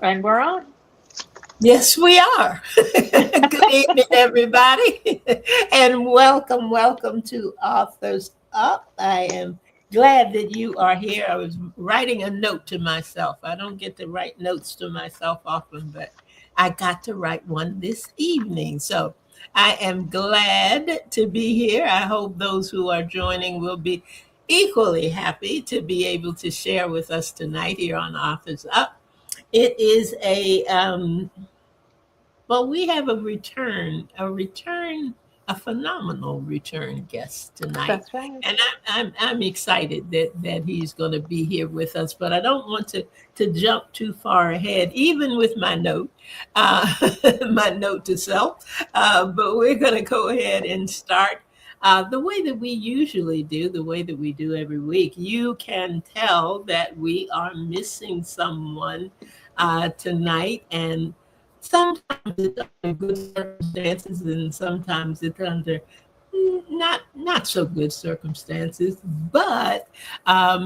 And we're on. Yes, we are. Good evening, everybody, and welcome to Authors Up. I am glad that you are here. I was writing a note to myself. I don't get to write notes to myself often, but I got to write one this evening. So I am glad to be here. I hope those who are joining will be equally happy to be able to share with us tonight here on Authors Up. It is we have a phenomenal return guest tonight. That's right. And I'm excited that he's going to be here with us, but I don't want to jump too far ahead, even with my note, my note to self. But we're going to go ahead and start the way that we usually do, the way that we do every week. You can tell that we are missing someone tonight, and sometimes it's under good circumstances, and sometimes it's under not so good circumstances. But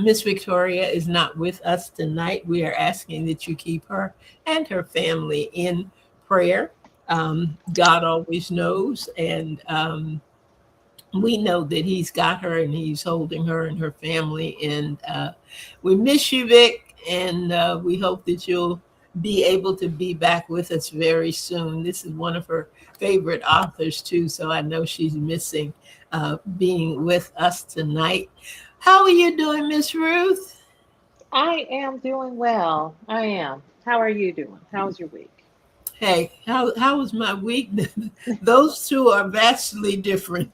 Miss Victoria is not with us tonight. We are asking that you keep her and her family in prayer. God always knows, and we know that he's got her and he's holding her and her family. And we miss you, Vic. And we hope that you'll be able to be back with us very soon. This is one of her favorite authors, too, so I know she's missing being with us tonight. How are you doing, Miss Ruth? I am doing well. I am. How are you doing? How's your week? Hey, how was my week? Those two are vastly different.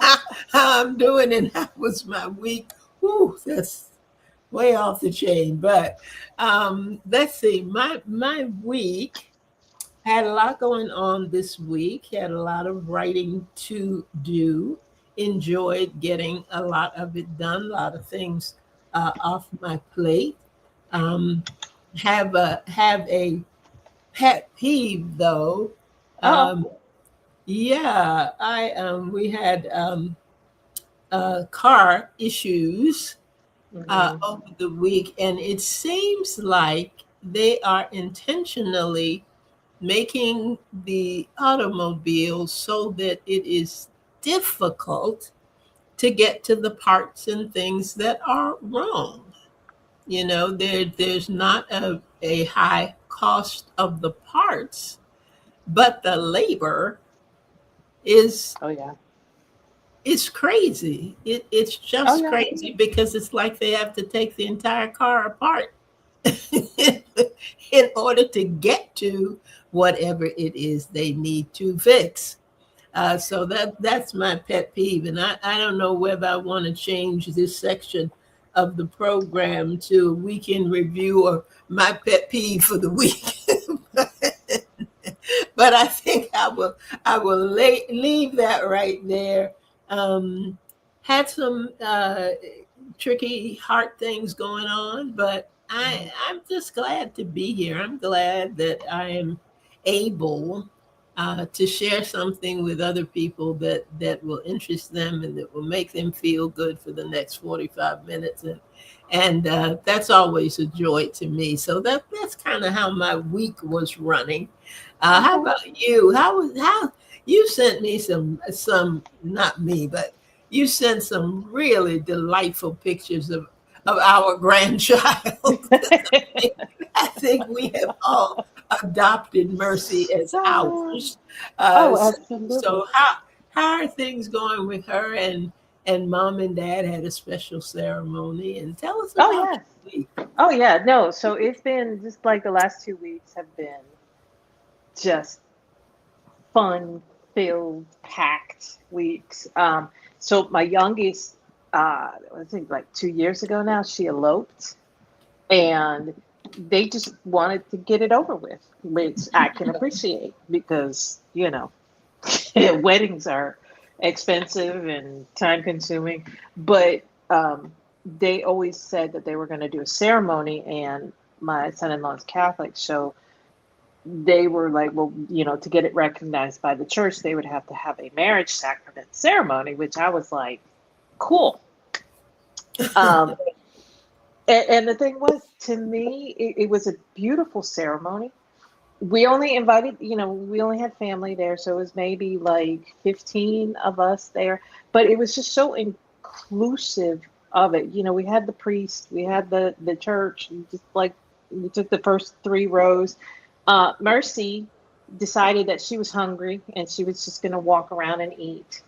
How I'm doing and how was my week? Whew, that's way off the chain. But let's see, my week had a lot going on this week, had a lot of writing to do, enjoyed getting a lot of it done, a lot of things off my plate. Have a pet peeve though. Yeah, we had car issues over the week, and it seems like they are intentionally making the automobile so that it is difficult to get to the parts and things that are wrong. You know, there's not a high cost of the parts, but the labor is it's crazy. It's just crazy because it's like they have to take the entire car apart in order to get to whatever it is they need to fix. So that's my pet peeve. And I don't know whether I want to change this section of the program to weekend review or my pet peeve for the week. But I think I will leave that right there. Had some tricky heart things going on, but I'm just glad to be here. I'm glad that I am able to share something with other people that will interest them and that will make them feel good for the next 45 minutes. And that's always a joy to me. So that's kind of how my week was running. How about you? How you sent me some, not me, but you sent some really delightful pictures of our grandchild. I think we have all adopted Mercy as Oh, ours. oh, So, absolutely. so how are things going with her, and mom and dad had a special ceremony, and tell us Oh, about yes. your week. Oh, yeah. No, so it's been just like the last 2 weeks have been just fun filled, packed weeks. So my youngest, I think like 2 years ago now, she eloped, and they just wanted to get it over with, which I can appreciate because, weddings are expensive and time consuming, but they always said that they were going to do a ceremony, and my son-in-law is Catholic, so they were like, well, to get it recognized by the church, they would have to have a marriage sacrament ceremony, which I was like, cool. Um, and the thing was, to me, it was a beautiful ceremony. We only invited, we only had family there, so it was maybe like 15 of us there, but it was just so inclusive of it. We had the priest, we had the church, and just like we took the first 3 rows. Mercy decided that she was hungry and she was just going to walk around and eat.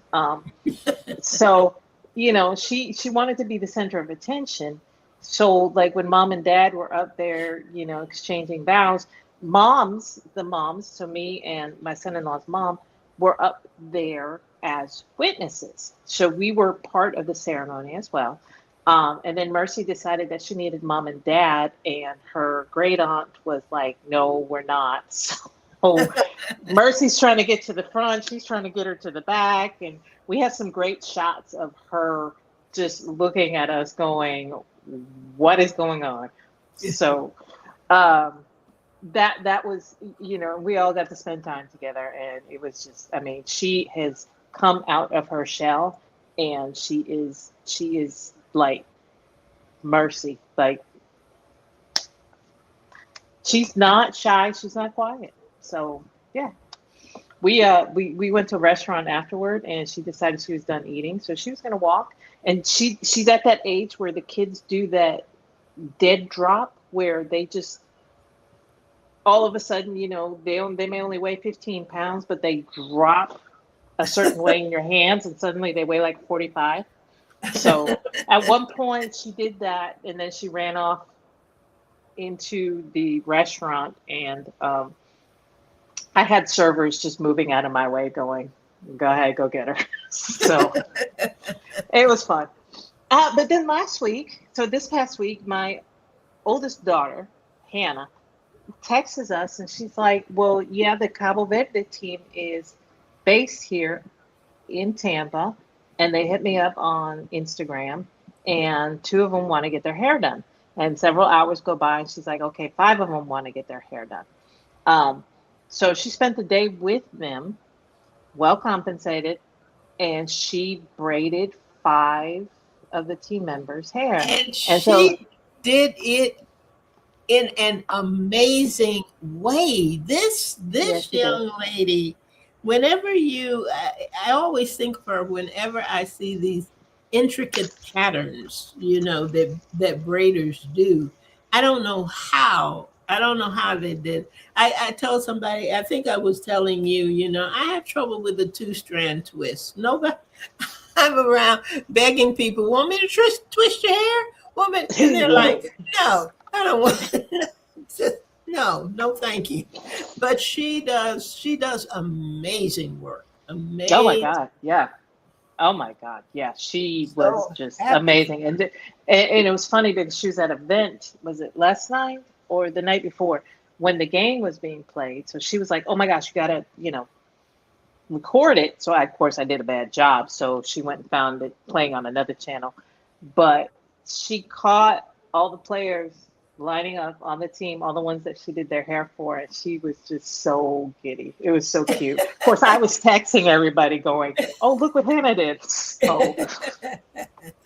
So she wanted to be the center of attention. So like when mom and dad were up there, exchanging vows, the moms, so me and my son-in-law's mom, were up there as witnesses, so we were part of the ceremony as well. And then Mercy decided that she needed mom and dad, and her great aunt was like, no, we're not. So Mercy's trying to get to the front, she's trying to get her to the back, and we have some great shots of her just looking at us going, what is going on? So um, that was, we all got to spend time together, and it was just, I mean, she has come out of her shell, and she is like Mercy. Like, she's not shy, she's not quiet. So yeah. We went to a restaurant afterward, and she decided she was done eating, so she was going to walk. And she's at that age where the kids do that dead drop, where they just all of a sudden, they may only weigh 15 pounds, but they drop a certain way in your hands, and suddenly they weigh like 45. So at one point she did that, and then she ran off into the restaurant, and I had servers just moving out of my way, going, "Go ahead, go get her." So it was fun. But then this past week, my oldest daughter, Hannah, texts us, and she's like, "Well, yeah, the Cabo Verde team is based here in Tampa, and they hit me up on Instagram, and 2 of them want to get their hair done." And several hours go by, and she's like, "Okay, 5 of them want to get their hair done." Um, so she spent the day with them, well compensated, and she braided 5 of the team members' hair. And And so, she did it in an amazing way. yeah, This she did. young lady, whenever I always think of her whenever I see these intricate patterns, that braiders do. I don't know how they did. I told somebody, I think I was telling you, I have trouble with the two-strand twist. Nobody, I'm around begging people, want me to twist your hair? And they're Yeah. like, no, I don't want. No, no, thank you. But she does amazing work. Oh my Amazing. God. Yeah. Oh my God. Yeah. She was So just happy for amazing. And it was funny because she was at an event, was it last night or the night before, when the game was being played? So she was like, oh my gosh, you got to, record it. So of course I did a bad job. So she went and found it playing on another channel. But she caught all the players lining up on the team, all the ones that she did their hair for, and she was just so giddy. It was so cute. Of course, I was texting everybody going, "Oh, look what Hannah did." So,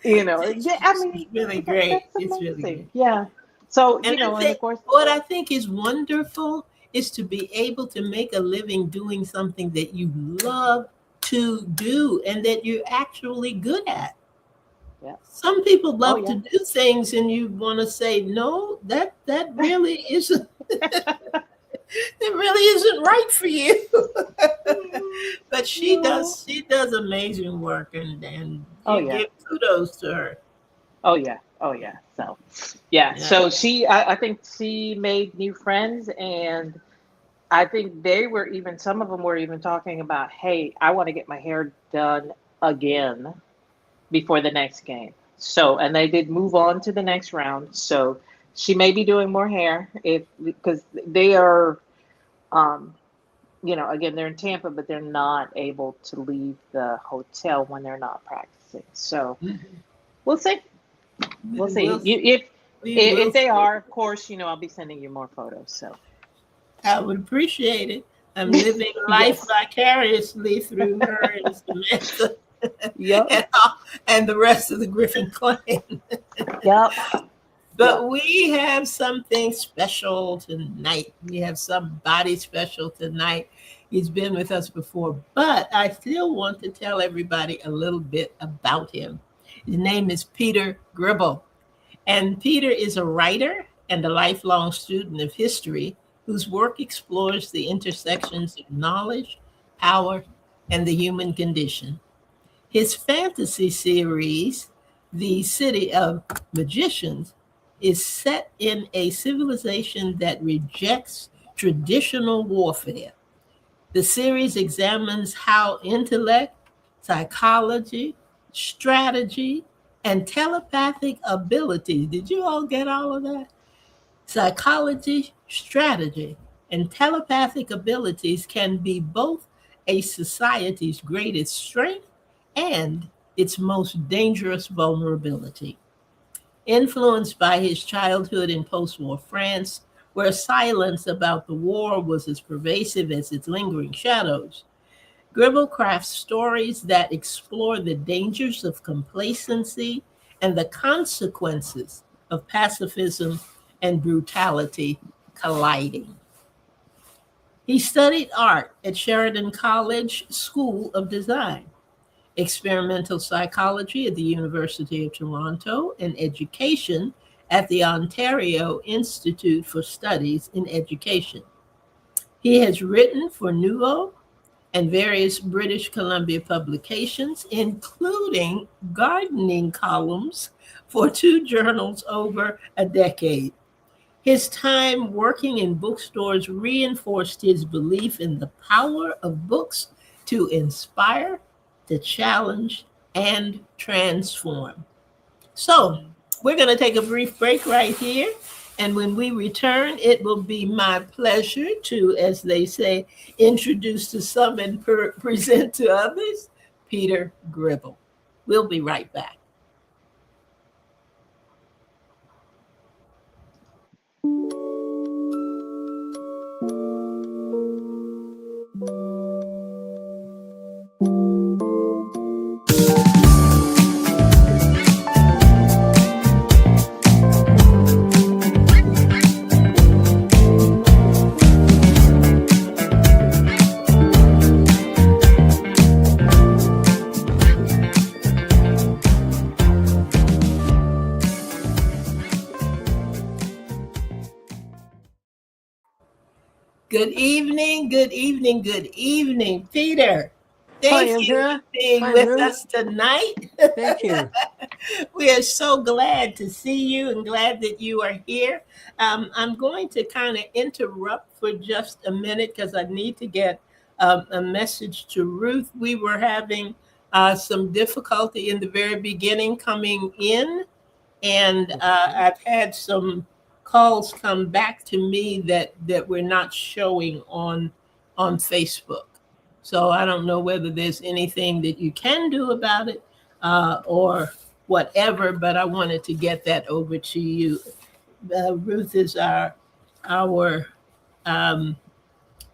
yeah, I It's mean, really great. that's It's really amazing. great. Yeah. So, And I and think of course, what I think is wonderful is to be able to make a living doing something that you love to do and that you're actually good at. yeah. Some people Oh, love to yeah. do things and you want to say, no, that really isn't. right for you. But she does amazing work, and Oh you yeah. give kudos to her. Oh yeah. Oh yeah. So yeah. Yeah. So I think she made new friends, and I think they were even, some of them were even talking about, hey, I want to get my hair done again before the next game. So, and they did move on to the next round. So she may be doing more hair, if because they are, um, again, they're in Tampa, but they're not able to leave the hotel when they're not practicing. So we'll see. We'll see. We'll, You, we will if they see. are, of course, I'll be sending you more photos. So I would appreciate it. I'm living life yes. vicariously through her and Samantha Yep. and the rest of the Griffin clan. Yep. But Yep. we have something special tonight. We have somebody special tonight. He's been with us before, but I still want to tell everybody a little bit about him. His name is Peter Gribble. And Peter is a writer and a lifelong student of history whose work explores the intersections of knowledge, power, and the human condition. His fantasy series, The City of Magicians, is set in a civilization that rejects traditional warfare. The series examines how intellect, psychology, strategy, and telepathic ability, did you all get all of that? Psychology, strategy, and telepathic abilities can be both a society's greatest strength and its most dangerous vulnerability. Influenced by his childhood in post war France, where silence about the war was as pervasive as its lingering shadows, Gribble crafts stories that explore the dangers of complacency and the consequences of pacifism and brutality colliding. He studied art at Sheridan College School of Design, experimental psychology at the University of Toronto, and education at the Ontario Institute for Studies in Education. He has written for Nouveau and various British Columbia publications, including gardening columns for two journals over a decade. His time working in bookstores reinforced his belief in the power of books to inspire, to challenge, and transform. So, we're going to take a brief break right here. And when we return, it will be my pleasure to, as they say, introduce to some and present to others, Peter Gribble. We'll be right back. Good evening, good evening, good evening, Peter. Hi, Thank you Andrea. for being Hi, with Ruth. us tonight. Thank you. We are so glad to see you and glad that you are here. I'm going to kind of interrupt for just a minute because I need to get a message to Ruth. We were having some difficulty in the very beginning coming in, and I've had some calls come back to me that we're not showing on Facebook. So I don't know whether there's anything that you can do about it or whatever, but I wanted to get that over to you. Ruth is our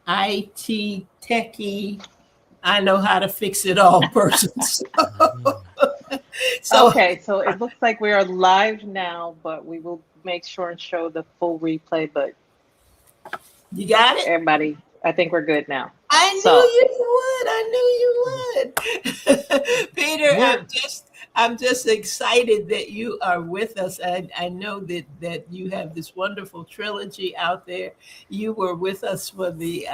IT techie. I know how to fix it all person. So Okay, so it looks like we are live now, but we will make sure and show the full replay. But you got it? everybody, I think we're good now. I knew So you would. I knew you would. Peter, Yeah. I'm just excited that you are with us. I know that you have this wonderful trilogy out there. You were with us for the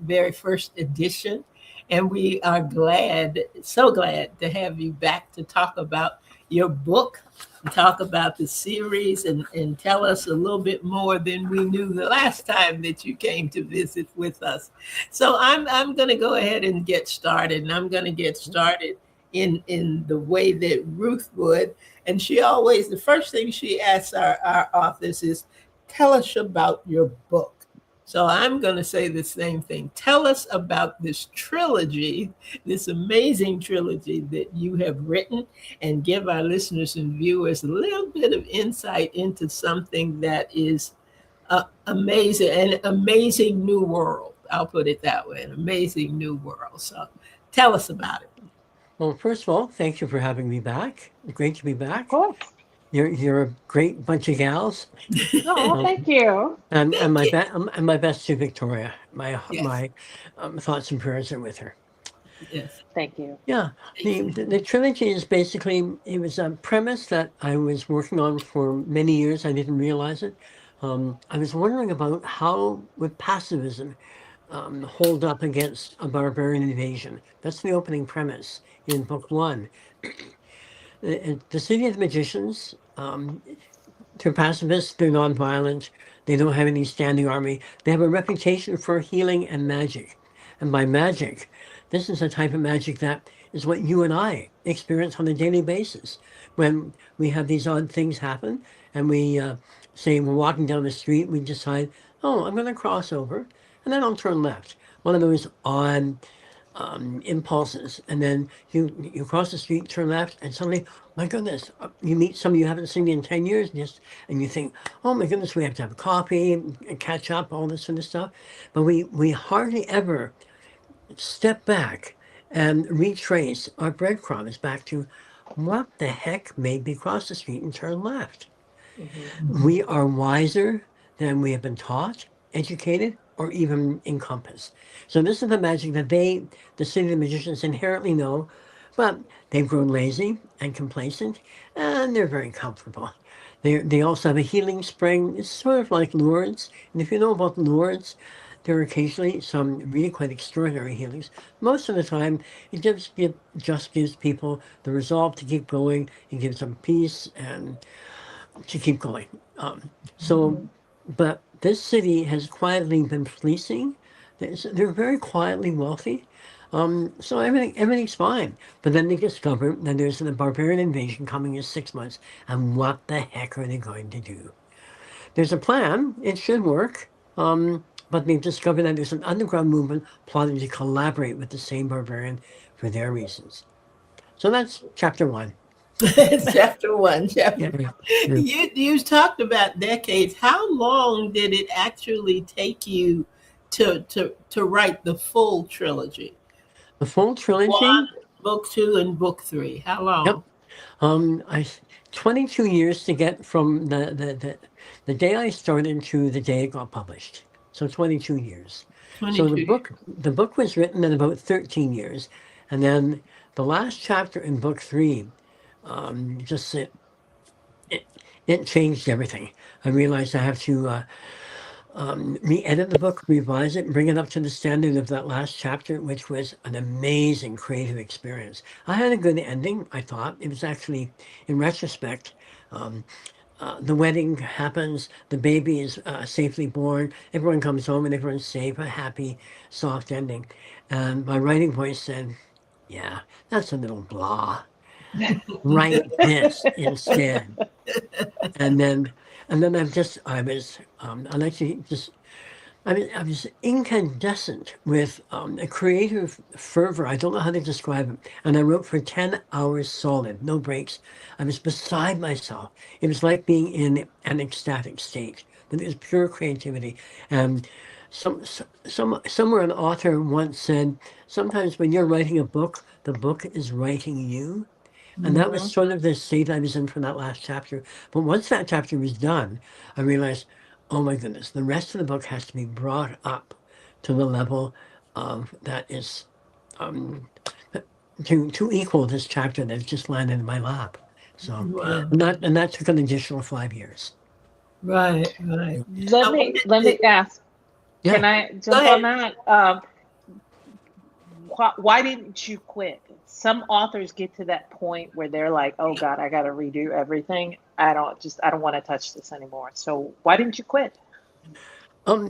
very first edition, and we are glad, so glad to have you back to talk about your book, talk about the series, and tell us a little bit more than we knew the last time that you came to visit with us. So I'm going to go ahead and get started, and I'm going to get started in the way that Ruth would. And she always, the first thing she asks our authors is, tell us about your book. So I'm going to say the same thing. Tell us about this trilogy, this amazing trilogy that you have written, and give our listeners and viewers a little bit of insight into something that is amazing, an amazing new world. I'll put it that way, an amazing new world. So tell us about it. Well, first of all, thank you for having me back. Great to be Of back. course. You're a great bunch of gals, Oh, thank um, you. and Thank you. and my best to Victoria. Yes, My thoughts and prayers are with her. yes. Thank you. Yeah, Thank you. the trilogy is basically, it was a premise that I was working on for many years. I didn't realize it. I was wondering about how would pacifism hold up against a barbarian invasion. That's the opening premise in book one. The City of the Magicians, they're pacifists, they're nonviolent, they don't have any standing army. They have a reputation for healing and magic. And by magic, this is a type of magic that is what you and I experience on a daily basis. When we have these odd things happen, and we say we're walking down the street, we decide, oh, I'm going to cross over, and then I'll turn left. One of those odd impulses, and then you cross the street, turn left, and suddenly, my goodness, you meet somebody you haven't seen in 10 years, and you think, oh my goodness, we have to have coffee and catch up, all this sort of stuff. But we hardly ever step back and retrace our breadcrumbs back to what the heck made me cross the street and turn left. Hmm. We are wiser than we have been taught, educated, or even encompassed. So this is the magic that the City of the Magicians, inherently know, but they've grown lazy and complacent, and they're very comfortable. They also have a healing spring. It's sort of like Lourdes, and if you know about Lourdes, there are occasionally some really quite extraordinary healings. Most of the time, it just gives people the resolve to keep going. It gives them peace and to keep going. Um, so, Hmm. but this city has quietly been fleecing. They're very quietly wealthy. So everything's fine. But then they discover that there's a barbarian invasion coming in 6 months, and what the heck are they going to do? There's a plan. It should work. But they've discovered that there's an underground movement plotting to collaborate with the same barbarian for their reasons. So that's chapter one. Chapter one. Yeah. Yeah. You talked about decades. How long did it actually take you to write the full trilogy? The full trilogy. One, book two, and book three. How Yep. long? I 22 years to get from the day I started to the day it got published. So 22 years. So 22 the book was written in about 13 years, and then the last chapter in book three, just it, it changed everything. I realized I have to re-edit the book, revise it, bring it up to the standard of that last chapter, which was an amazing creative experience. I had a good ending, I thought. It was actually, in retrospect, um, the wedding happens, the baby is safely born, everyone comes home and everyone's safe, a happy, soft ending. And my writing voice said, yeah, that's a little blah. Write this instead. And then, I like to just I was incandescent with a creative fervor. I don't know how to describe it. And I wrote for 10 hours solid, no breaks. I was beside myself. It was like being in an ecstatic state. But it was pure creativity. And somewhere an author once said, sometimes when you're writing a book, the book is writing you. And that was Hmm. sort of the state I was in for that last chapter. But once that chapter was done, I realized, oh my goodness, the rest of the book has to be brought up to the level of that is um, to equal this chapter that's just landed in my lap. So, Wow. and that took an additional 5 years. Right, right. I Let me wanted let to me ask. Yeah. Can I go jump on ahead. that? Why didn't you quit? Some authors get to that point where they're like, "Oh God, I got to redo everything. I don't want to touch this anymore." So why didn't you quit?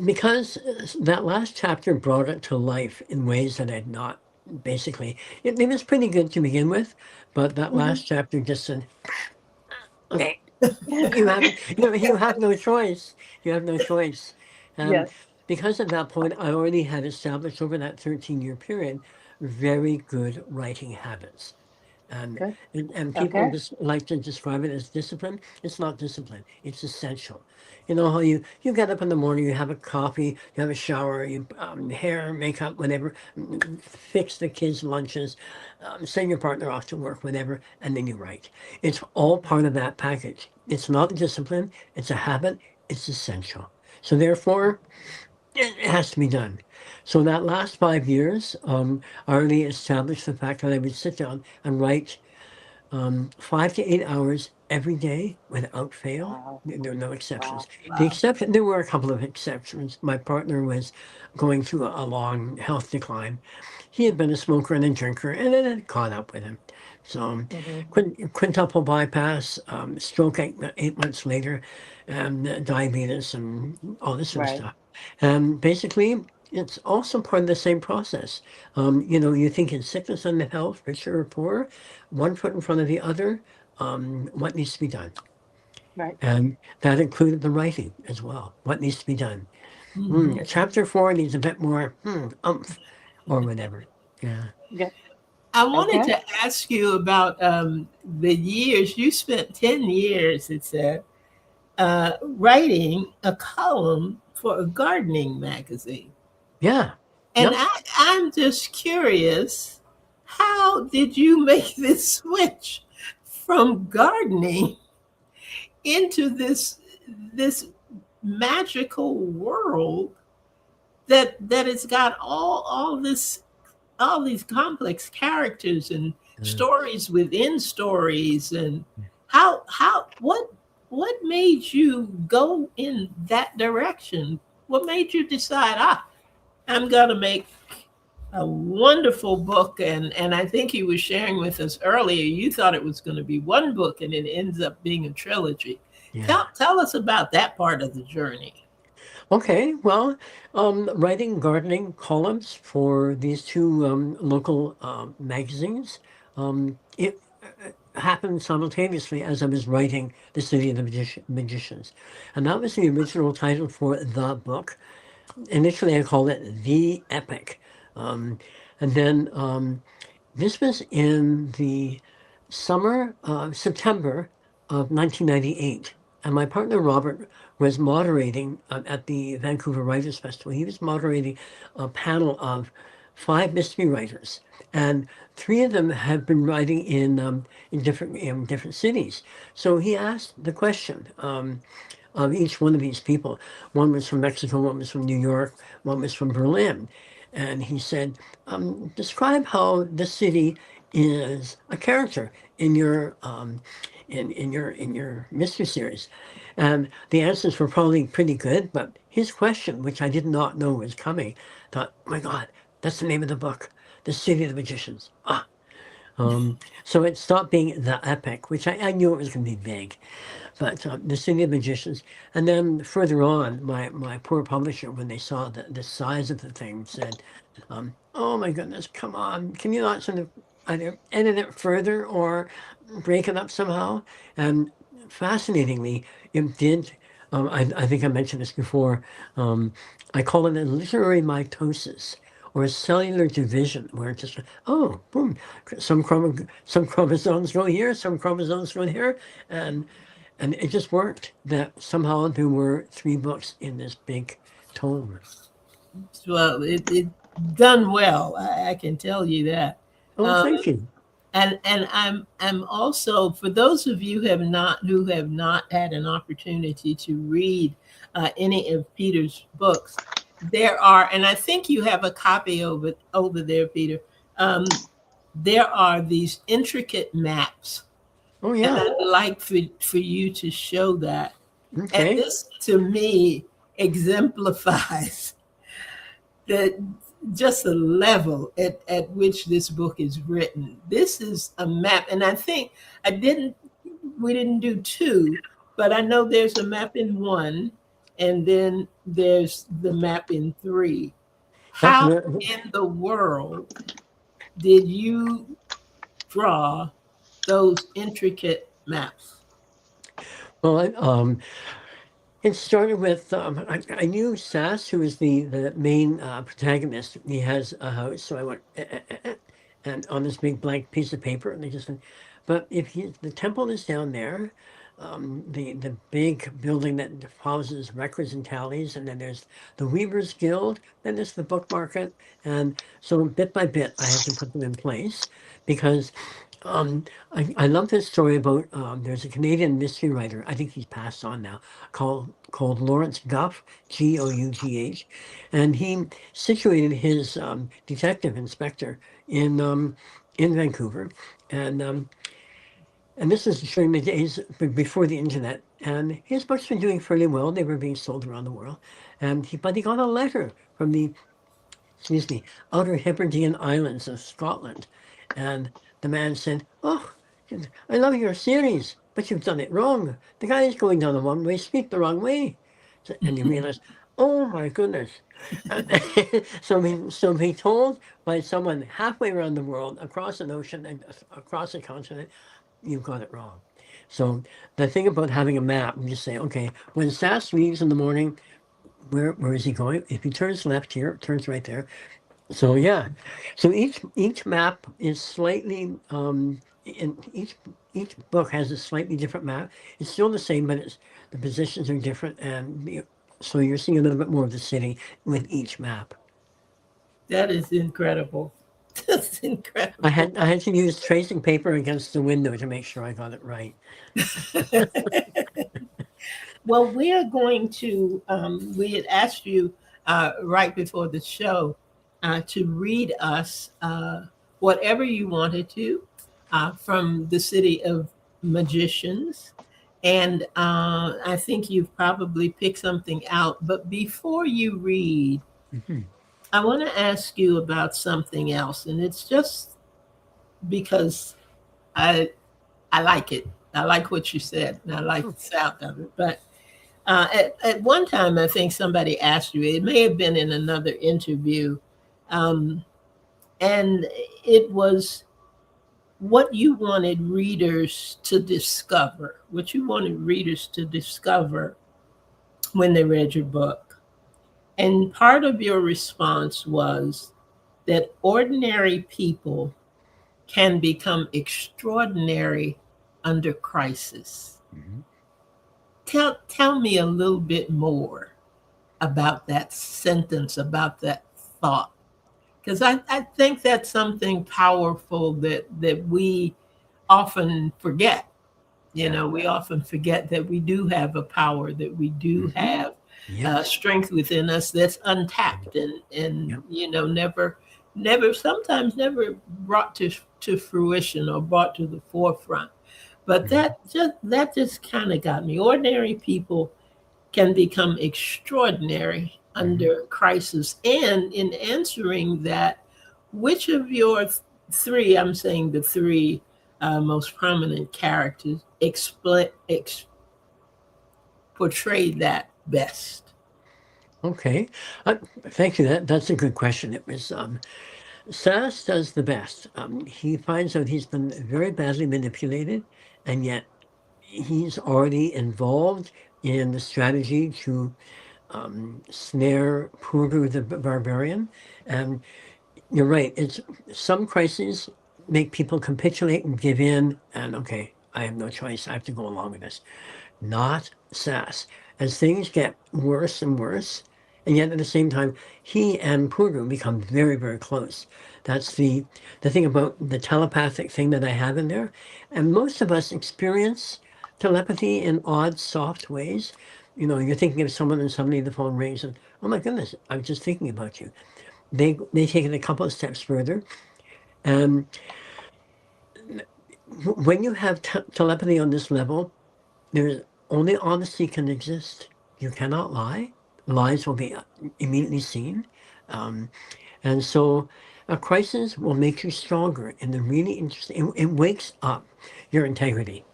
Because that last chapter brought it to life in ways that I'd not basically. It was pretty good to begin with, but that Hmm. last chapter just said, okay, you have you have no choice. You have no choice. Um, Yes. because at that point, I already had established over that 13-year period very good writing habits. Good. And people Okay. just like to describe it as discipline. It's not discipline. It's essential. You know how you get up in the morning, you have a coffee, you have a shower, you hair, makeup, whatever, fix the kids' lunches, send your partner off to work, whatever, and then you write. It's all part of that package. It's not discipline. It's a habit. It's essential. So therefore, it has to be done. So that last 5 years, I already established the fact that I would sit down and write 5 to 8 hours every day without fail. Wow. There are no exceptions. Wow. The Wow. exception, there were a couple of exceptions. My partner was going through a long health decline. He had been a smoker and a drinker, and it had caught up with him. So, Hmm. quintuple bypass, stroke 8 months later, and diabetes, and all this sort of Right. stuff. And basically, it's also part of the same process. You think in sickness and health, rich or poor, one foot in front of the other, what needs to be done. Right. And that included the writing as well. What needs to be done? Mhm. Chapter 4 needs a bit more umph or whatever. Yeah. Good. I wanted Okay. to ask you about the years you spent. 10 years, it said, writing a column for a gardening magazine. Yeah. And Yep. I'm just curious, how did you make this switch from gardening into this magical world that it's got all these complex characters and Uh, stories within stories, and how what made you go in that direction? What made you decide, I'm gonna make a wonderful book? And I think you were sharing with us earlier, you thought it was going to be one book and it ends up being a trilogy. yeah. Tell us about that part of the journey. Okay. Well, writing gardening columns for these two local magazines. It happened simultaneously as I was writing The City of the Magicians. And that was the original title for the book. Initially, I called it The Epic. Um, and then this was in the summer, September of 1998. And my partner Robert was moderating at the Vancouver Writers Festival. He was moderating a panel of 5 mystery writers. And three of them had been writing in different cities. So he asked the question of each one of these people. One was from Mexico, one was from New York, one was from Berlin. And he said, describe how the city is a character in your in your mystery series. And the answers were probably pretty good, but his question, which I did not know was coming, thought, oh my God, that's the name of the book, The City of the Magicians. So it stopped being the epic, which I knew it was going to be big, but the City of Magicians. And then further on, my poor publisher, when they saw the size of the thing, said, "Oh my goodness, come on! Can you not sort of either edit it further or break it up somehow?" And fascinatingly, it did. I think I mentioned this before. Um, I call it a literary mitosis or a cellular division, where it's just oh, boom, some chromosomes go here, some chromosomes go here, and it just worked that somehow there were 3 books in this big tome. Well, it done well. I can tell you that. Oh, Um, thank you. and I'm also, for those of you who have not had an opportunity to read any of Peter's books, there are, and I think you have a copy over there, Peter. Um, there are these intricate maps, Oh and yeah. I'd like for you to show that. And Okay. this, to me, exemplifies that just the level at which this book is written. This is a map, and I think we didn't do two, but I know there's a map in one, and then there's the map in three. That's How very, in the world did you draw those intricate maps? well. It started with I knew Sass, who is the main protagonist. He has a house, so I went and on this big blank piece of paper, and they just went. But if the temple is down there, the big building that houses records and tallies, and then there's the Weavers Guild, then there's the book market, and so bit by bit I had to put them in place because um, I love this story about there's a Canadian mystery writer, I think he's passed on now, called Lawrence Gough, Gough, and he situated his detective inspector in Vancouver, and um, and this is during the days before the internet. And his books were doing fairly well; they were being sold around the world, but he got a letter from the excuse me, Outer Hebridean Islands of Scotland. And the man said, "Oh, I love your series, but you've done it wrong. The guy is going down a one-way street the wrong way." And you realize, oh my goodness. So be told by someone halfway around the world, across an ocean and across a continent, you've got it wrong. So the thing about having a map, you just say, okay, when Sass leaves in the morning, where is he going? If he turns left here, turns right there. So yeah, so each map is slightly in each book has a slightly different map. It's still the same, but it's the positions are different, and so you're seeing a little bit more of the city with each map. That is incredible. That's I incredible. had I had to use tracing paper against the window to make sure I got it right. Well, we are going to, we had asked you right before the show to read us whatever you wanted to from the City of Magicians. And I think you've probably picked something out. But before you read, Mhm. I want to ask you about something else. And it's just because I, I like it. I like what you said, and I like Sure. the sound of it. But at one time, I think somebody asked you, it may have been in another interview, um, and it was what you wanted readers to discover when they read your book. And part of your response was that ordinary people can become extraordinary under crisis. Mhm. Tell me a little bit more about that sentence, about that thought. Because I think that's something powerful that we often forget. You Yeah. know, we often forget that we do have a power, that we do Hmm. have Yep. strength within us that's untapped and Yep. sometimes never brought to fruition or brought to the forefront. But Mhm. that just kind of got me. Ordinary people can become extraordinary Mhm. under crisis. And in answering that, which of your three, I'm saying the three most prominent characters, portray that best? Okay. Uh, Thank you. That's a good question. It was Sass does the best. He finds out he's been very badly manipulated, and yet he's already involved in the strategy to snare Puru the barbarian. And you're right. It's some crises make people capitulate and give in, and okay, I have no choice. I have to go along with this. Not Sass. As things get worse and worse, and yet at the same time, he and Puru become very, very close. That's the thing about the telepathic thing that I have in there. And most of us experience telepathy in odd, soft ways. You know, you're thinking of someone and suddenly the phone rings and, oh my goodness, I was just thinking about you. They take it a couple of steps further. And when you have telepathy on this level, there's only honesty can exist. You cannot lie. Lies will be immediately seen. Um, and so a crisis will make you stronger in the really interesting, it wakes up your integrity.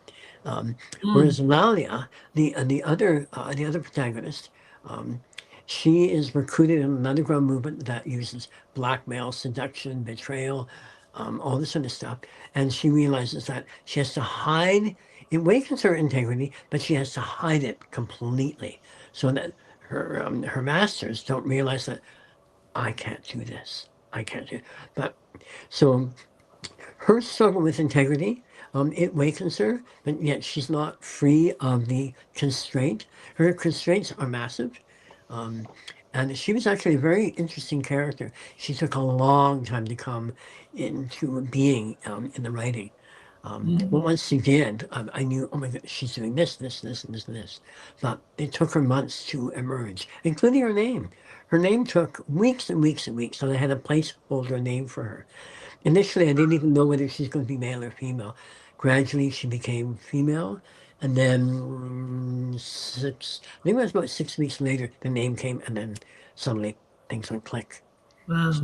Mm. Whereas Lalia, the other protagonist, um, she is recruited in an underground movement that uses blackmail, seduction, betrayal, all this sort of stuff. And she realizes that she has to hide. It wakens her integrity, but she has to hide it completely, so that her masters don't realize that I can't do this. I can't do. But so her struggle with integrity, it wakens her, but yet she's not free of the constraint. Her constraints are massive. Um, and she was actually a very interesting character. She took a long time to come into being in the writing. But once she did, I knew, oh my God, she's doing this, this, this, and this, and this. But it took her months to emerge, including her name. Her name took weeks and weeks and weeks, so they had a placeholder name for her. Initially, I didn't even know whether she's going to be male or female. Gradually, she became female, and then I think it was about 6 weeks later, the name came, and then suddenly things went click. Wow. So,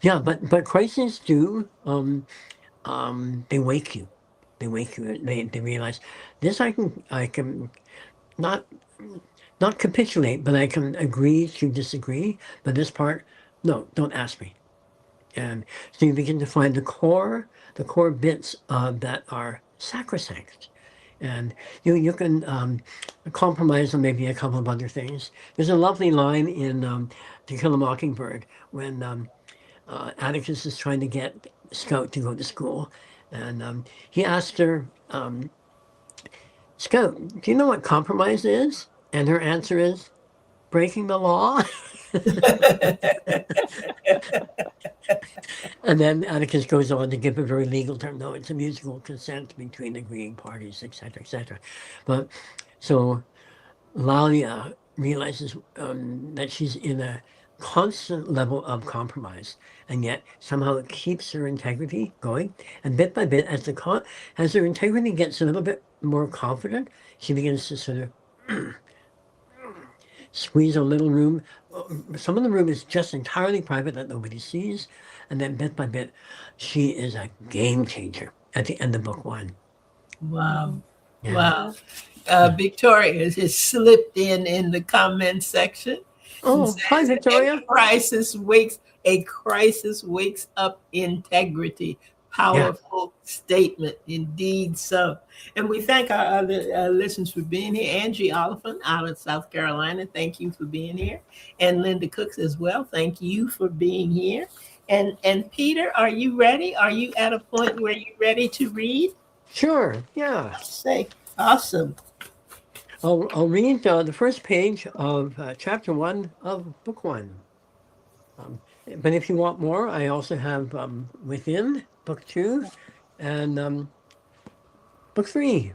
yeah, but crises do they wake you. They wake you. They realize this. I can not not capitulate, but I can agree to disagree. But this part, no, don't ask me. And so you begin to find the core bits that are sacrosanct. And you can compromise on maybe a couple of other things. There's a lovely line in To Kill a Mockingbird when Atticus is trying to get Scout to go to school. And he asked her, Scout, do you know what compromise is? And her answer is, breaking the law. And then Atticus goes on to give a very legal term. No, it's a mutual consent between agreeing parties, etc., etc. But so Lalia realizes that she's in a constant level of compromise, and yet somehow it keeps her integrity going. And bit by bit, as her integrity gets a little bit more confident, she begins to sort of squeeze a little room. Some of the room is just entirely private that nobody sees. And then bit by bit, she is a game changer at the end of book one. Wow. Yeah. Wow. Victoria has slipped in the comment section. And Oh, hi, says, Victoria. a crisis wakes up integrity. Yeah. Powerful statement, indeed so. And we thank our other listeners for being here. Angie Oliphant out of South Carolina, thank you for being here. And Linda Cooks as well, thank you for being here. And Peter, are you ready? Are you at a point where you're ready to read? Sure. Yeah. Say, awesome. I'll read the first page of chapter one of book one. But if you want more, I also have Within, book two, and book three.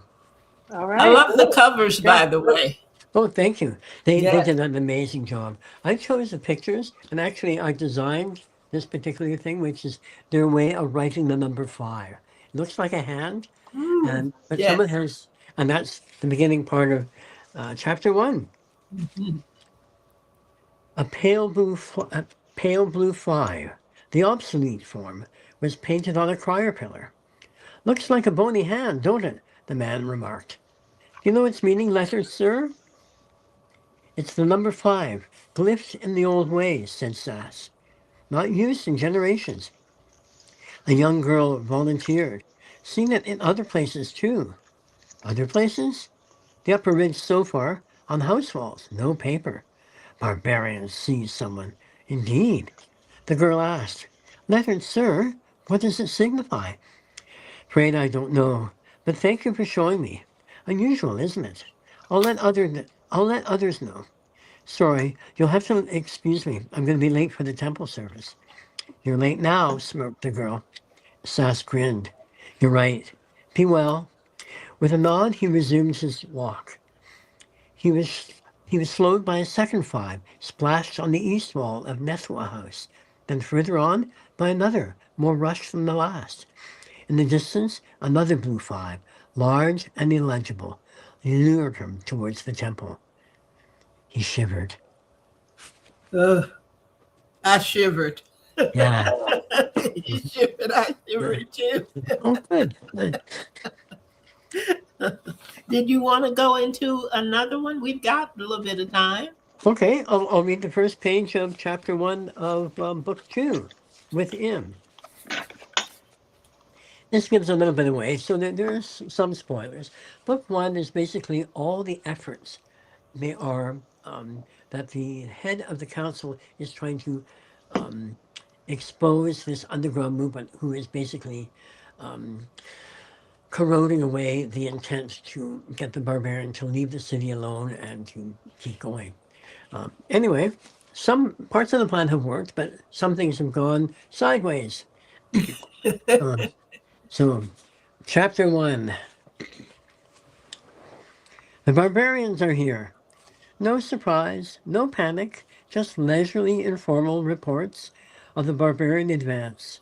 All I right. love the covers, by the way. Oh, thank you. They Yes. did an amazing job. I chose the pictures, and actually, I designed this particular thing, which is their way of writing the number 5. It looks like a hand, but Yes. someone has, and that's the beginning part of chapter one. A pale blue fly, the obsolete form, was painted on a crier pillar. Looks like a bony hand, don't it? The man remarked. Do you know its meaning, letters, sir? It's the number 5, glyphed in the old ways, said Sass. Not used in generations. A young girl volunteered. Seen it in other places, too. Other places? The upper ridge so far, on house walls, no paper. Barbarians seized someone. Indeed. The girl asked, Leonard, sir, what does it signify? Afraid I don't know, but thank you for showing me. Unusual, isn't it? I'll let others know. Sorry, you'll have to excuse me. I'm going to be late for the temple service. You're late now, smirked the girl. Sass grinned. You're right. Be well. With a nod, he resumed his walk. He was slowed by a second 5, splashed on the east wall of Nethwa House, then further on by another, more rushed than the last. In the distance, another blue 5, large and illegible, lured him towards the temple. He shivered. Ugh, I shivered. Yeah. You shivered, I shivered too. Oh, good. Good. Did you want to go into another one? We've got a little bit of time. Okay, I'll read the first page of chapter 1 of book 2, Within. This gives a little bit away, so there's some spoilers. Book 1 is basically all the efforts they are that the head of the council is trying to expose this underground movement, who is basically corroding away the intent to get the barbarian to leave the city alone and to keep going. Anyway, some parts of the plan have worked, but some things have gone sideways. So, chapter 1. The barbarians are here. No surprise, no panic, just leisurely informal reports of the barbarian advance.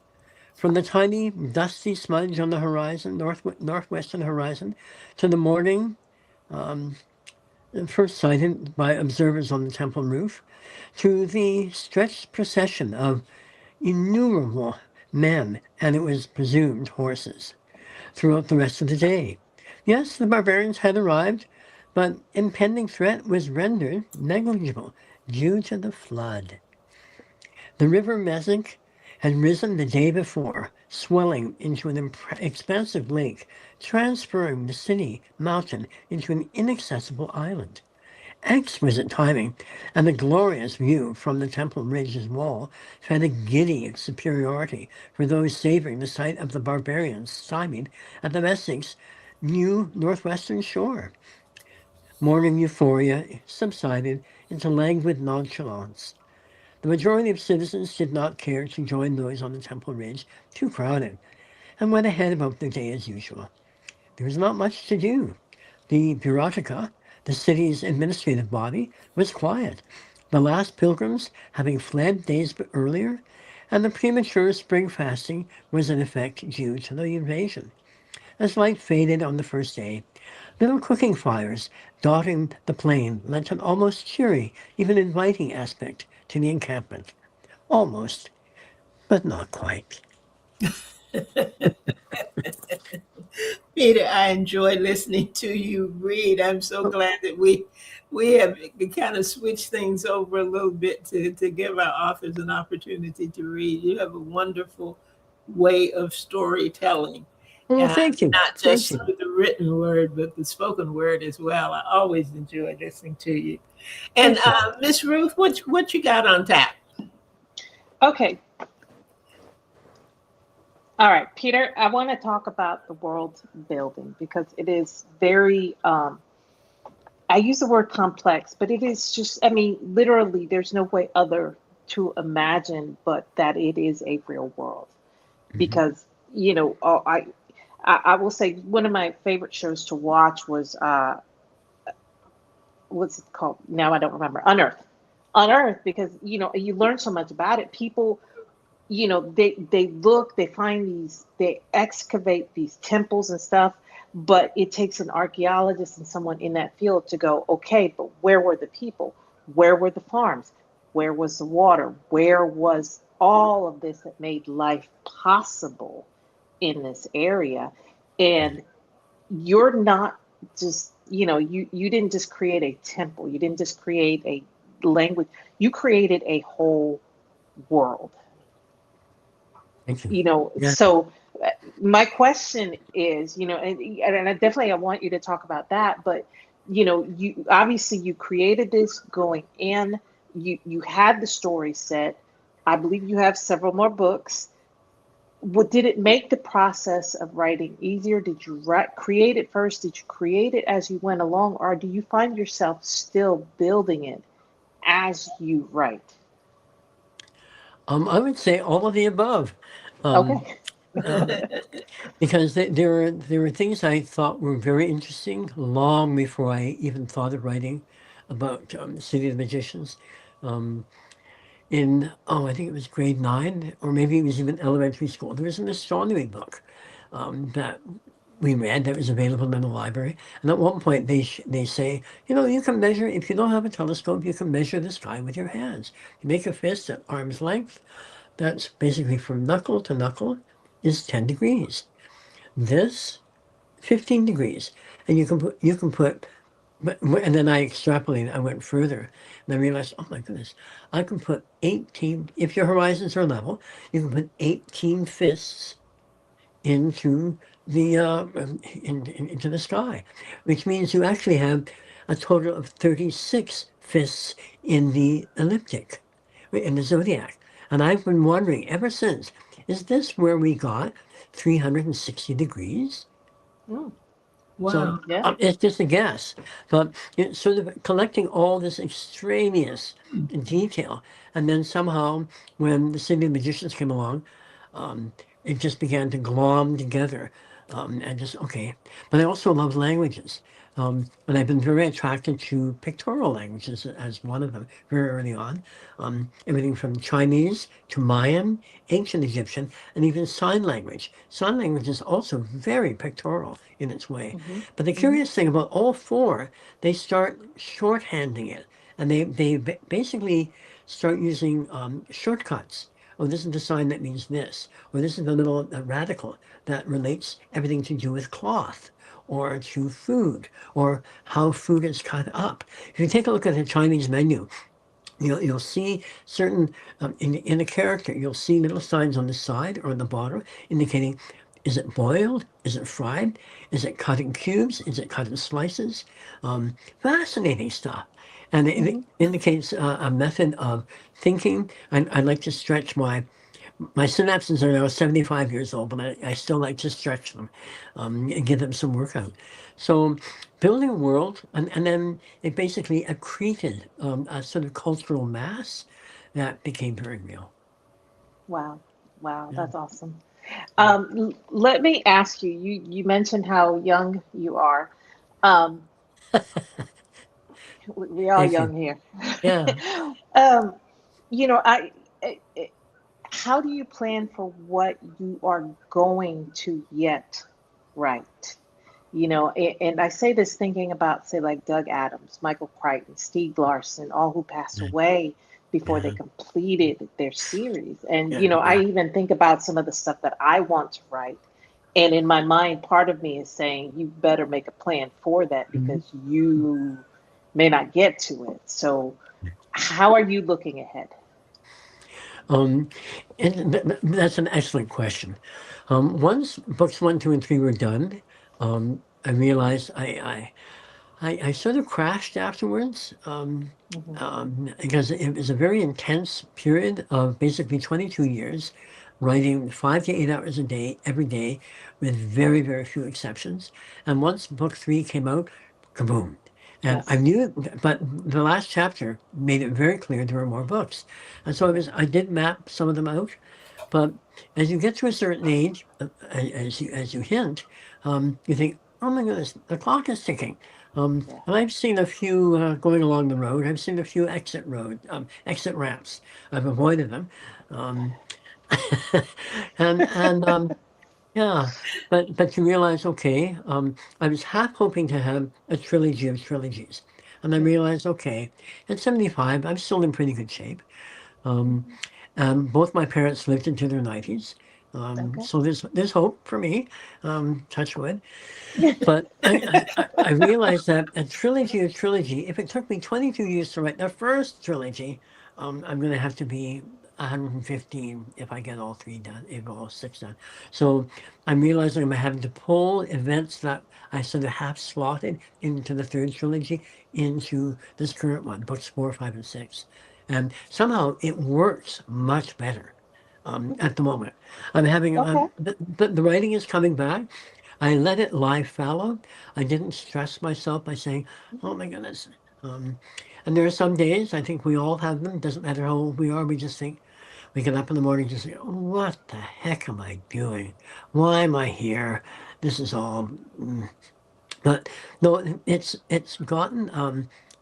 From the tiny, dusty smudge on the horizon, northwestern horizon, to the morning, first sighted by observers on the temple roof, to the stretched procession of innumerable men, and it was presumed horses, throughout the rest of the day. Yes, the barbarians had arrived, but impending threat was rendered negligible due to the flood. The river Mezek had risen the day before, swelling into an expansive lake, transferring the city mountain into an inaccessible island. Exquisite timing, and the glorious view from the temple ridge's wall had a giddy superiority for those savoring the sight of the barbarians stymied at the Mezek's new northwestern shore. Morning euphoria subsided into languid nonchalance. The majority of citizens did not care to join those on the temple ridge, too crowded, and went ahead about their day as usual. There was not much to do. The Bureautica, the city's administrative body, was quiet, the last pilgrims having fled days earlier, and the premature spring fasting was in effect due to the invasion. As light faded on the first day, little cooking fires dotting the plain lent an almost cheery, even inviting aspect to the encampment. Almost, but not quite. Peter, I enjoy listening to you read. I'm so glad that we have kind of switched things over a little bit to give our authors an opportunity to read. You have a wonderful way of storytelling. Well, thank you. Not Thank just you. through the written word, but the spoken word as well. I always enjoy listening to you. And Miss Ruth, what you got on tap? Okay. All right, Peter, I want to talk about the world building because it is very, I use the word complex, but it is just, I mean, literally, there's no way other to imagine but that it is a real world. Because, you know, I will say one of my favorite shows to watch was, what's it called? Now I don't remember. Unearthed. Unearthed, because, you know, you learn so much about it. People, you know, they find these, they excavate these temples and stuff, but it takes an archaeologist and someone in that field to go, okay, but where were the people? Where were the farms? Where was the water? Where was all of this that made life possible in this area? And you're not just, you know, you didn't just create a temple. You didn't just create a language. You created a whole world. Thank you. You know, Yeah. so my question is, you know, and I definitely I want you to talk about that, but you know, you obviously you created this going in, you had the story set. I believe you have several more books. What did it make the process of writing easier? Did you create it first? Did you create it as you went along, or do you find yourself still building it as you write? I would say all of the above. Okay. Because there were things I thought were very interesting long before I even thought of writing about City of the Magicians. I think it was grade 9, or maybe it was even elementary school. There was an astronomy book that we read that was available in the library. And at one point, they say, you can measure, if you don't have a telescope, you can measure the sky with your hands. You make a fist at arm's length. That's basically from knuckle to knuckle is 10 degrees. This, 15 degrees. And you can put, and then I extrapolated, I went further, and I realized, oh my goodness, I can put 18, if your horizons are level, you can put 18 fists into the into the sky, which means you actually have a total of 36 fists in the ecliptic, in the zodiac. And I've been wondering ever since, is this where we got 360 degrees? Mm, So Wow. yeah. it's just a guess, but it's sort of collecting all this extraneous detail, and then somehow, when the City of Magicians came along, um, it just began to glom together, and just okay. But I also love languages, and I've been very attracted to pictorial languages as one of them very early on. Everything from Chinese to Mayan, ancient Egyptian, and even sign language. Sign language is also very pictorial in its way. Hmm. But the Hmm. curious thing about all four, they start shorthanding it, and they basically start using shortcuts. Oh, this is the sign that means this, or this is the little radical that relates everything to do with cloth, or to food, or how food is cut up. If you take a look at the Chinese menu, you'll see certain in a character, you'll see little signs on the side or on the bottom indicating, is it boiled, is it fried, is it cut in cubes, is it cut in slices. Fascinating stuff, and it Hmm. indicates a method of thinking. I like to stretch my synapses are now 75 years old, but I still like to stretch them, and give them some workout. So building a world, and then it basically accreted a sort of cultural mass that became very real. Wow. Wow. Yeah. That's awesome. Let me ask you, you mentioned how young you are. Um, we all Thank you. young here. Yeah. um, I how do you plan for what you are going to yet write? And I say this thinking about, say, like Doug Adams, Michael Crichton, Steve Larson, all who passed Yeah. away before they Yeah. completed their series. And, Yeah. I Yeah. even think about some of the stuff that I want to write. And in my mind, part of me is saying, you better make a plan for that Mhm. because you may not get to it. So, how are you looking ahead? Um, that's an excellent question. Once books one, two, and three were done, I realized I sort of crashed afterwards, Hmm. because it was a very intense period of basically 22 years, writing 5 to 8 hours a day, every day, with very, very few exceptions. And once book three came out, kaboom. And I Yes. knew it, but the last chapter made it very clear there were more books. And so I did map some of them out. But as you get to a certain age, as you hint, you think, oh my goodness, the clock is ticking. Yeah. And I've seen a few going along the road. I've seen a few exit ramps. I've avoided them, um, and yeah, but you realize, okay, I was half hoping to have a trilogy of trilogies, and I Mhm. realized, okay, at 75, I'm still in pretty good shape. Um, Both my parents lived into their 90s. Okay. So there's hope for me, touch wood. But I realized that a trilogy of trilogy, if it took me 22 years to write the first trilogy, I'm going to have to be 115 if I get all three done, if all six done. So I'm realizing I'm having to pull events that I sort of half slotted into the third trilogy into this current one, books four, five, and six. And somehow it works much better at the moment. I'm having Okay. the writing is coming back. I let it lie fallow. I didn't stress myself by saying, "Oh my goodness." Um, and there are some days I think we all have them. Doesn't matter how old we are. We just think we get up in the morning and just say, "What the heck am I doing? Why am I here? This is all." But no, it's gotten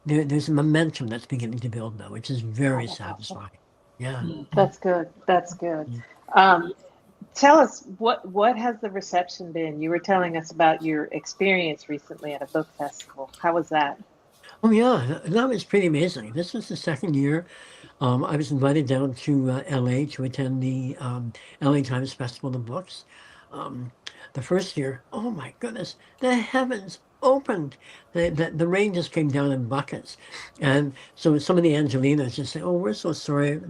there's a momentum that's beginning to build now, which is Oh, very that's awesome. satisfying. Yeah. Mhm. That's good. That's good. Um, Tell us what has the reception been? You were telling us about your experience recently at a book festival. How was that? Oh yeah, that was pretty amazing. This was the second year. I was invited down to LA to attend the LA Times Festival of Books. Um, the first year, oh my goodness, the heavens opened. The rain just came down in buckets. And so some of the Angelinas just say, oh, we're so sorry.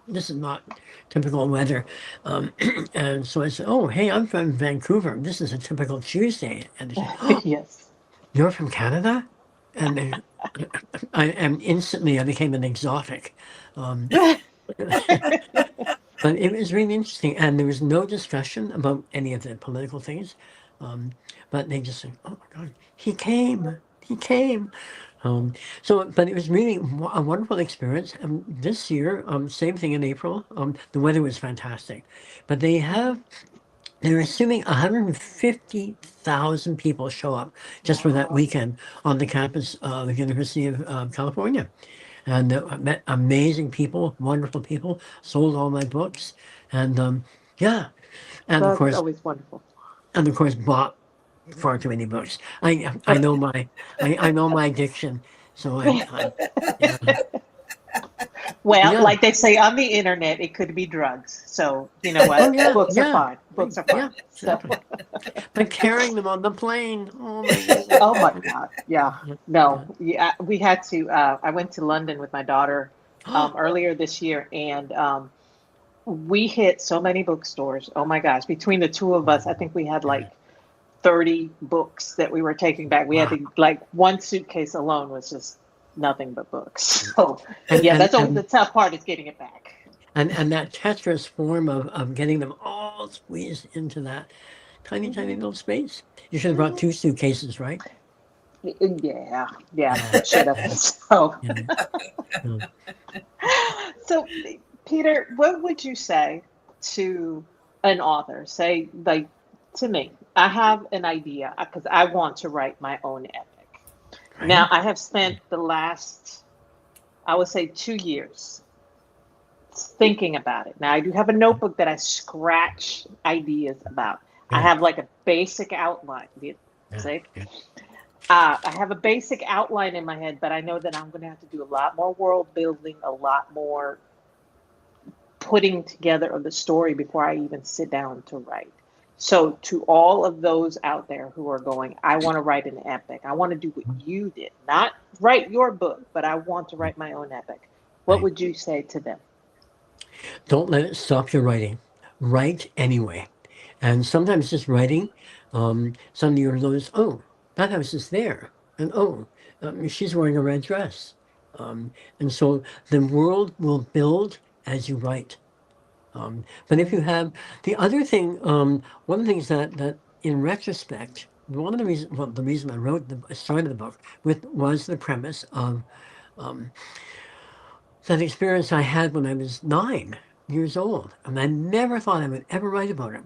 This is not typical weather. Um, and so I said, oh, hey, I'm from Vancouver. This is a typical Tuesday. And they say, oh, Yes. you're from Canada? And and instantly I became an exotic. Um, but it was really interesting, and there was no discussion about any of the political things. Um, but they just said, "Oh my God, he came." Um, but it was really a wonderful experience. This year, same thing in April. The weather was fantastic, but they're assuming 150,000 people show up just for that Wow. weekend on the campus of the University of California. And I met amazing people, wonderful people, sold all my books. And yeah, and of That's course, always wonderful. bought far too many books. I know I know my addiction. So yeah, Well, yeah. like they say on the internet, it could be drugs. So, you know Oh what? yeah, Books are yeah. fine. Right, Books are fine. yeah, So, exactly. But carrying them on the plane, oh my goodness. oh my God. Yeah. Yeah, No, yeah. yeah, we had to. I went to London with my daughter earlier this year, and we hit so many bookstores. Oh my gosh. Between the two of us, I think we had like 30 books that we were taking back. We had Wow. to, like, one suitcase alone was just nothing but books. So, And yeah, and that's always the and tough part is getting it back. and that Tetris form of getting them all squeezed into that tiny, tiny Hmm. little space. You should have brought Hmm. two suitcases, right? Yeah, yeah, Yeah, should have. So, yeah. Yeah. so Peter, what would you say to an author? Say, like, to me, I have an idea because I want to write my own epic. Now, Right? I have spent the last, I would say, 2 years thinking about it. Now, I do have a notebook that I scratch ideas about. I Good. have like a basic outline. Yeah. See? Good. I have a basic outline in my head, but I know that I'm going to have to do a lot more world building, a lot more putting together of the story before I even sit down to write. So, to all of those out there who are going, I want to write an epic. I want to do what you did, not write your book, but I want to write my own epic. What Right. would you say to them? Don't let it stop your writing. Write anyway. And sometimes just writing, suddenly you notice, oh, that house is there. And oh, she's wearing a red dress. And so the world will build as you write. But if you Mm, have the other thing, one of the things that in retrospect, one of the reasons, well, the reason I started the book with was the premise of um, that experience I had when I was 9 years old, and I never thought I would ever write about it.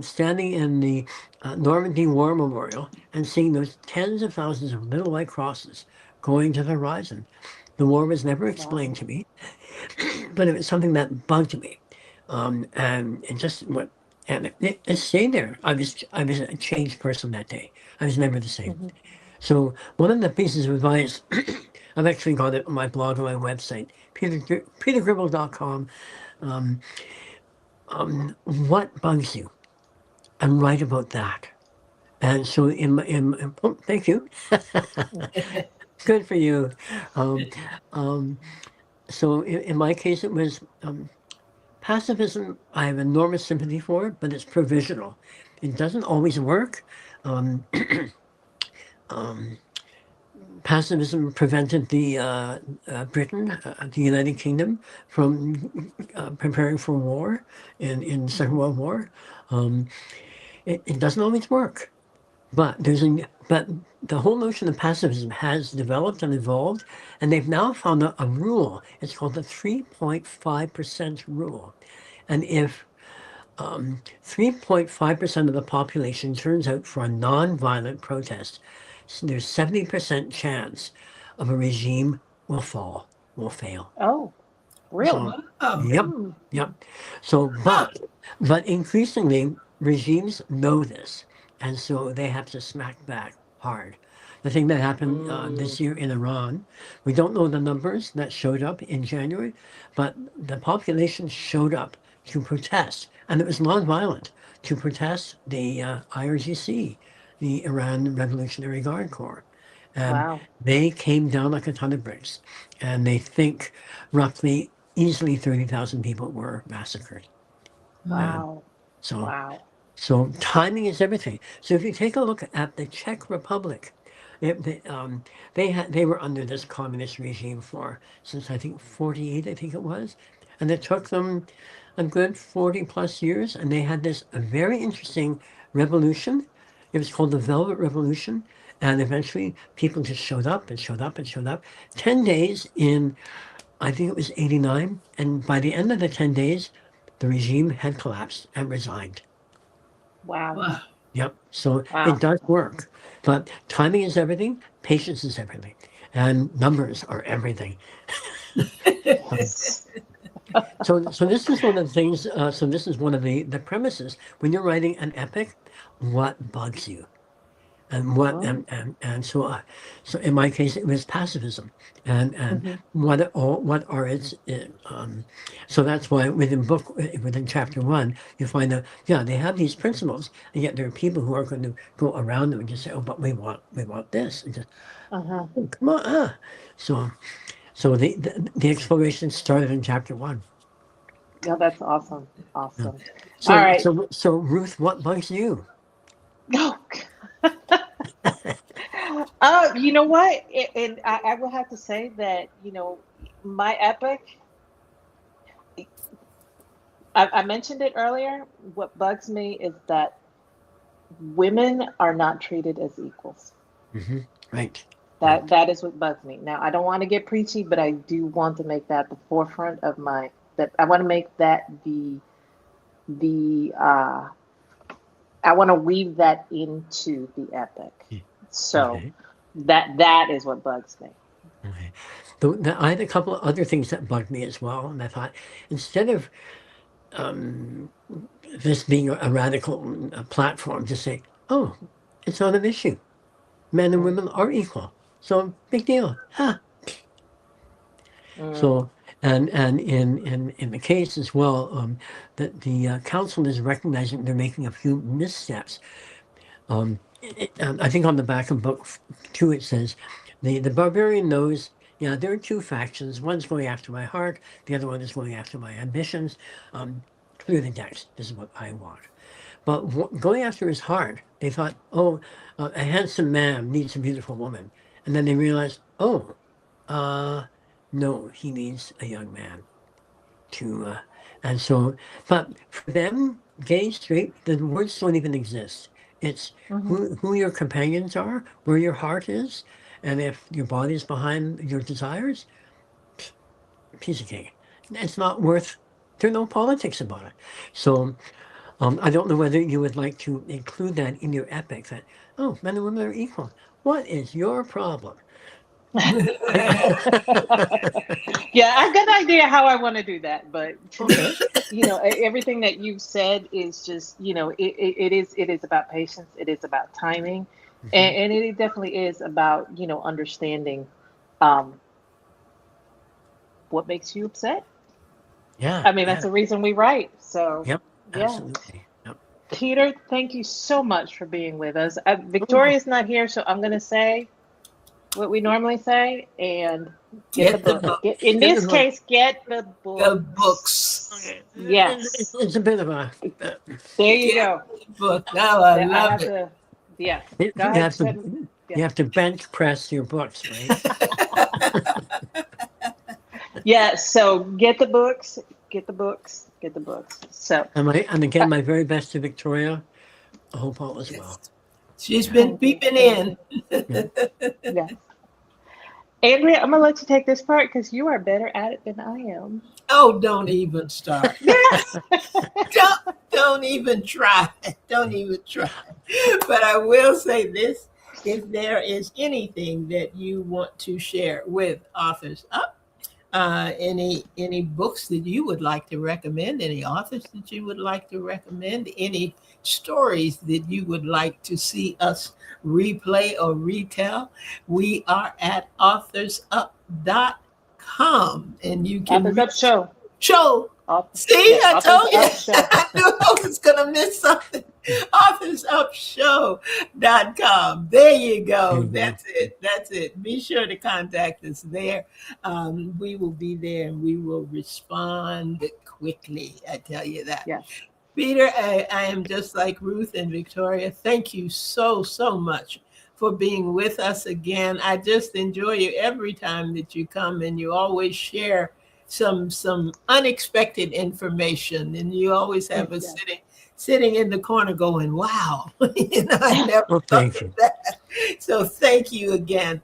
Standing in the Normandy War Memorial and seeing those tens of thousands of little white crosses going to the horizon. The war was never explained wow. to me, but it was something that bugged me, and it just went. And it stayed there. I was a changed person that day. I was never the same. Mhm. So one of the pieces of advice, I've actually got it on my blog on my website, petergribble.com. Um, what bugs you? And write about that. And so oh, thank you. Good for you. Um, um, so in my case, it was pacifism. I have enormous sympathy for it, but it's provisional. It doesn't always work. Um, um, Pacifism prevented the Britain, the United Kingdom, from preparing for war in the Second Mhm. World War. Um, it doesn't always work, but but the whole notion of pacifism has developed and evolved, and they've now found a rule. It's called the 3.5% rule, and if 3.5% of the population turns out for a non-violent protest, there's 70% chance of a regime will fail. Oh, really? So, Wow. yep, Hmm. yep. So, but But increasingly, regimes know this, and so they have to smack back hard. The thing that happened Mm. this year in Iran, we don't know the numbers that showed up in January, but the population showed up to protest, and it was nonviolent, to protest the IRGC, the Iran Revolutionary Guard Corps. And Wow. they came down like a ton of bricks, and they think roughly easily 30,000 people were massacred. And Wow. so, Wow. so timing is everything. So if you take a look at the Czech Republic, they were under this communist regime for since I think 48, I think it was, and it took them a good 40 plus years, and they had this very interesting revolution. It was called the Velvet Revolution, and eventually people just showed up and showed up and showed up. 10 days in, I think it was 89, and by the end of the 10 days, the regime had collapsed and resigned. Wow. Wow. Yep. So it Wow. does work. But timing is everything, patience is everything, and numbers are everything. Um, Yes. so this is one of the things, so this is one of the premises. When you're writing an epic, what bugs you? And what Oh. and so so in my case it was pacifism, and Hmm. what are its so that's why within chapter one you find out, yeah, they have these principles, and yet there are people who are going to go around them and just say, oh, but we want this, and just, Uh-huh. oh, come on, so the exploration started in chapter one. Yeah, that's awesome. Yeah. Awesome. All so right. so Ruth, what bugs you? Go. You know what? And I will have to say that, my epic, I mentioned it earlier. What bugs me is that women are not treated as equals. Hmm. Right, right. That is what bugs me. Now, I don't want to get preachy, but I do want to make that the forefront of that I want to make that the I want to weave that into the epic. So Okay. that is what bugs me. Okay. I had a couple of other things that bugged me as well, and I thought, instead of um, this being a radical platform, just say, oh, it's not an issue. Men and Mm, women are equal. So big deal. mm, So, and in the case as well, that the council is recognizing they're making a few missteps. I think on the back of book two it says, the barbarian knows. Yeah, there are two factions. One's going after my heart. The other one is going after my ambitions. Clear the decks. This is what I want. But going after his heart, they thought, oh, a handsome man needs a beautiful woman, and then they realized, oh, uh, no, he needs a young man to, and so, but for them, gay, straight, the words don't even exist. It's mhm. who your companions are, where your heart is, and if your body is behind your desires, piece of cake. It's not worth. There's no politics about it. So I don't know whether you would like to include that in your epic. That, oh, men and women are equal. What is your problem? Yeah, I've got an idea how I want to do that, but to Okay. me, everything that you've said is just, it is about patience, it is about timing, Hmm. and it definitely is about, understanding um, what makes you upset. Yeah. I mean, that's Yeah. the reason we write. So, Yep. yeah. Absolutely. Yep. Peter, thank you so much for being with us. Oh, Victoria's not here, so I'm going to say what we normally say and get the Get the book. book. In get the this book. case, get the The books. books. Okay. Yes. It's a bit of a. There you Get go. the book. Oh, I I love have it. to, yeah. You Go ahead. have to Yeah. you have to bench press your books, right? Yeah. So get the books, get the books, get the books. So And again, my very best to Victoria. I hope all is Yes. well. She's Yeah. been thank you. peeping Thank in. you. Yeah. Andrea, I'm going to let you take this part because you are better at it than I am. Oh, don't even start. Yes. Don't even try. Don't even try. But I will say this: if there is anything that you want to share with authors up, any books that you would like to recommend, any authors that you would like to recommend, any stories that you would like to see us replay or retell, we are at authorsup.com, and you can Authors Up Show. show. See, Yes, I Authors told you. Up Show. I knew I was going to miss something. AuthorsUpShow.com. There you go. That's it. That's it. Be sure to contact us there. We will be there and we will respond quickly. I tell you that. Yes. Peter, I am just like Ruth and Victoria. Thank you so, so much for being with us again. I just enjoy you every time that you come, and you always share some unexpected information, and you always have us sitting in the corner going, wow. I never thought thank you. of that. So thank you again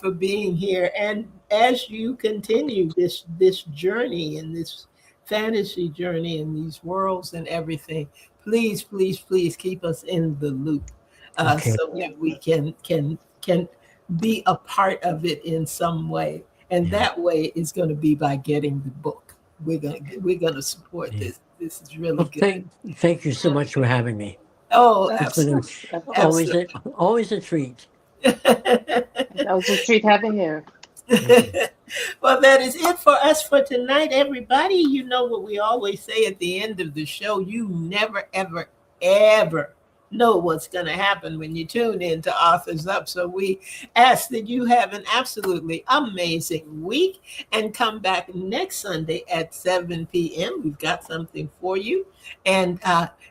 for being here. And as you continue this journey and this fantasy journey in these worlds and everything, please, please, please keep us in the loop so that we can be a part of it in some way. And that way is going to be by getting the book. We're gonna support this. This is really good. Thank you so much for having me. Oh, absolutely. Always a treat. That was a treat having you. Well, that is it for us for tonight, everybody. You know what we always say at the end of the show. You never, ever, ever know what's going to happen when you tune in to Authors Up. So we ask that you have an absolutely amazing week and come back next Sunday at 7 p.m. We've got something for you. And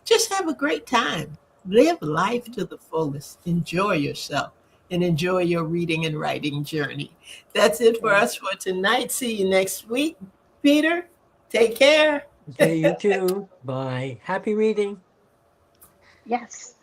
just have a great time. Live life to the fullest. Enjoy yourself. And enjoy your reading and writing journey. That's it for us for tonight. See you next week. Peter, take care. Okay, you too. Bye. Happy reading. Yes.